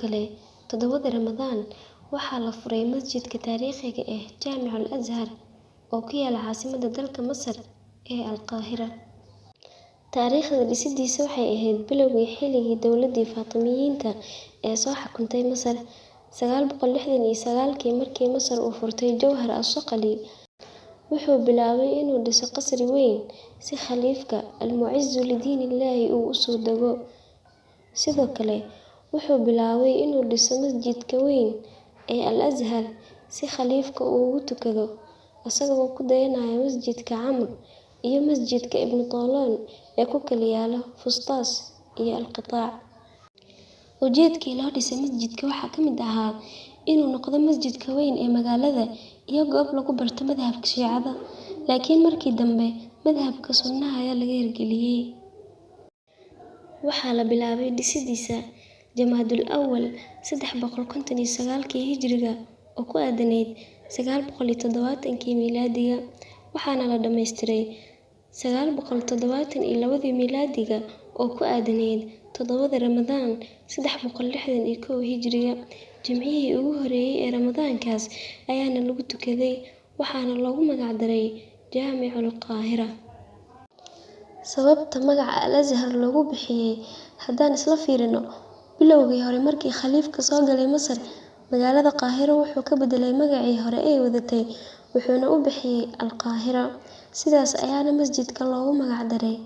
kale, 7 Ramadaan waxaa la furay masjidka taariikhiga ah Jaamicul Azhar oo ku yaalla caasimadda dalka Masar ee Al-Qaahira. Taariikhda dhisidiisa waxay ahayd bilowgii xilligii dowladdii Faatimiyiinta ee soo xukuntay Masar. 969 markii Masar uu furtay Jawhar al-Saqali, wuxuu bilaabay inuu dhiso qasri weyn si khaliifka al-Mucizzu lidiinillaahi uu u soo dego. Sidoo kale, wuxuu bilaabay inuu dhiso masjidka weyn ee Al-Azhar si khaliifka uu ugu tukado, isagoo ku dayanaya masjidka Camr iyo masjidka Ibn Toolon ee ku kala yaalla Fustas iyo Al-Qitaac. Ujeedkii loo dhisay masjidka waxaa ka mid ahaa inuu noqdo masjidka weyn ee magaalada iyo goob lagu barto madhabka Shiicada, laakiin markii dambe madhabka Sunnaha ayaa laga hirgeliyay. Waxaa la bilaabay dhisidiisa Jamaadul Awwal 359 Hijriga oo ku aadanayd 970 miilaadiga, waxaana la dhammaystiray 972 miilaadiga oo ku aadanayd 7 Ramadaan 361 Hijriga. Jimcihii ugu horreeyay ee Ramadaankaas ayaana lagu tukaday, waxaana loogu magac daray Jaamicul Qaahira. Sababta magaca Al-Azhar loogu bixiyay haddaan isla fiirino, bilowgii hore markii khaliifka soo galay Masar, magaalada Qaahiro wuxuu ka bedelay magacii hore ee wadatay, wuxuuna u bixiyay Al-Qaahira. Sidaas ayaana masjidka loogu magac daray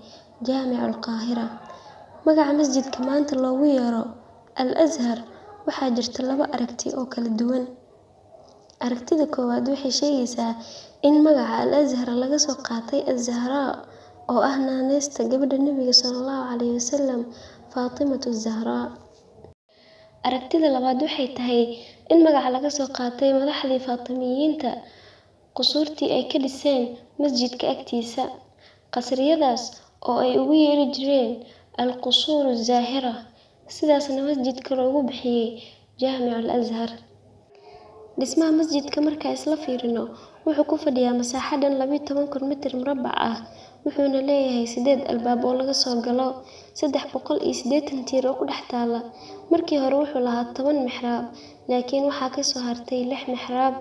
Jaamicul Qaahira. Magaca masjidka maanta loogu yeero Al-Azhar waxaa jirta 2 aragti oo kala duwan. Aragtida koowaad waxay sheegaysaa in magaca Al-Azhar laga soo qaatay Az-Zahraa oo ah naanaysta gabadha Nabiga sallallahu alayhi wasallam, Faatimatu Az-Zahraa. Aragtida labaad waxay tahay in magaca laga soo qaatay madaxdii Faatimiyiinta qusuurtii ay ka dhiseen masjidka agtiisa. Qasriyadaas oo ay ugu yeeri jireen Al-Qusuur Az-Zaahira, sidaasna masjidka loogu bixiyay Jaamicul Azhar. Dhismaha masjidka markaa isla fiirino, wuxuu ku fadhiyaa masaaxo dhan 12,000 mitir murabbac ah, wuxuuna leeyahay 8 albaab oo laga soo galo, 380 tiir oo ku dhex taalla. Markii hore wuxuu lahaa 10 mixraab, laakiin waxaa ka soo hartay 6 mixraab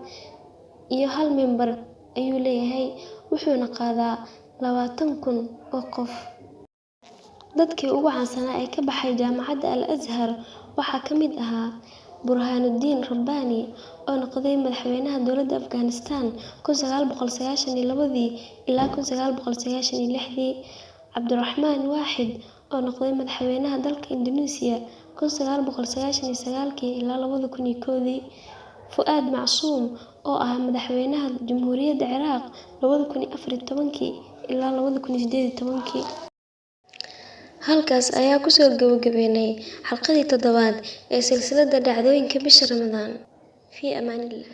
iyo 1 mimbar ayuu leeyahay, wuxuuna qaadaa 20,000 oo qof. Dadkii ugu caansanaa ee ka baxay jaamacadda Al-Azhar waxaa ka mid ahaa Burhanuddin Rabbani oo noqday madaxweynaha dowladda Afghanistan 1992 ilaa 1996, Cabdiraxmaan Waaxid oo noqday madaxweynaha dalka Indonesia 1999 ilaa 2001, Fu'aad Macsuum oo ahaa madaxweynaha Jamhuuriyadda Ciraaq 2014 ilaa 2018. Halkaas ayaa ku soo gabagabeynay xalqadii 7 ee silsiladda dhacdooyinka bisha Ramadaan. Fii amaanillah.